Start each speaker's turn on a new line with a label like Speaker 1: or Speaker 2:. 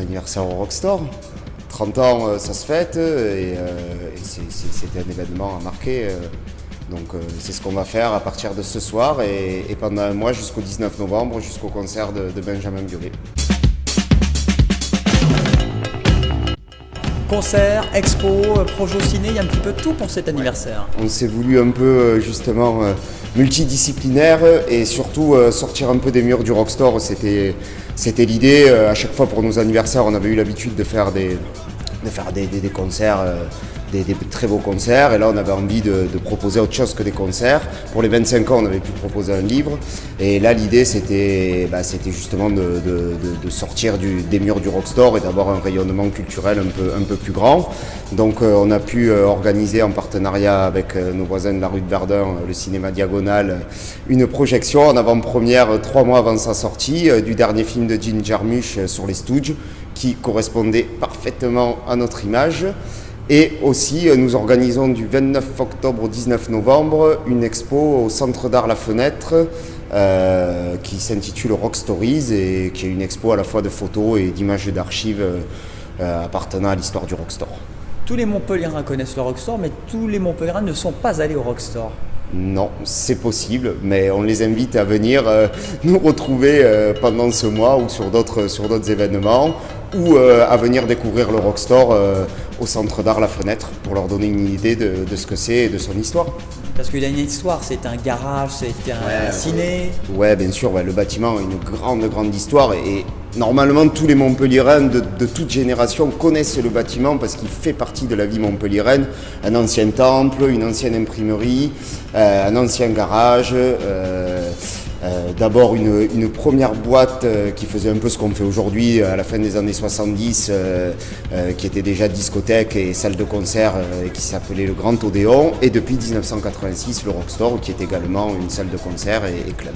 Speaker 1: anniversaire au Rockstore. 30 ans, ça se fête et c'était un événement à marquer. Donc c'est ce qu'on va faire à partir de ce soir et pendant un mois jusqu'au 19 novembre, jusqu'au concert de Benjamin Biolay.
Speaker 2: Concert, expo, projet au ciné, il y a un petit peu de tout pour cet anniversaire.
Speaker 1: On s'est voulu un peu justement multidisciplinaire et surtout sortir un peu des murs du Rockstore. C'était l'idée. À chaque fois pour nos anniversaires, on avait eu l'habitude de faire des concerts, des très beaux concerts. Et là, on avait envie de proposer autre chose que des concerts. Pour les 25 ans, on avait pu proposer un livre. Et là, l'idée, c'était justement de sortir des murs du Rockstore et d'avoir un rayonnement culturel un peu plus grand. Donc, on a pu organiser en partenariat avec nos voisins de la rue de Verdun, le cinéma Diagonal, une projection en avant-première 3 mois avant sa sortie du dernier film de Jim Jarmusch sur les Stooges, qui correspondait parfaitement à notre image. Et aussi, nous organisons du 29 octobre au 19 novembre une expo au Centre d'Art La Fenêtre qui s'intitule Rock Stories et qui est une expo à la fois de photos et d'images d'archives appartenant à l'histoire du Rockstore.
Speaker 2: Tous les Montpelliérains connaissent le Rockstore, mais tous les Montpelliérains ne sont pas allés au Rockstore.
Speaker 1: Non, c'est possible, mais on les invite à venir nous retrouver pendant ce mois ou sur d'autres événements ou à venir découvrir le Rockstore au Centre d'Art La Fenêtre pour leur donner une idée de ce que c'est et de son histoire.
Speaker 2: Parce qu'il y a une histoire, c'est un garage, c'est un ciné.
Speaker 1: Ouais, bien sûr, le bâtiment a une grande histoire et normalement tous les Montpelliérains de toute génération connaissent le bâtiment parce qu'il fait partie de la vie montpelliéraine. Un ancien temple, une ancienne imprimerie, un ancien garage. D'abord une première boîte qui faisait un peu ce qu'on fait aujourd'hui à la fin des années 70, qui était déjà discothèque et salle de concert qui s'appelait le Grand Odéon, et depuis 1986 le Rockstore qui est également une salle de concert et club.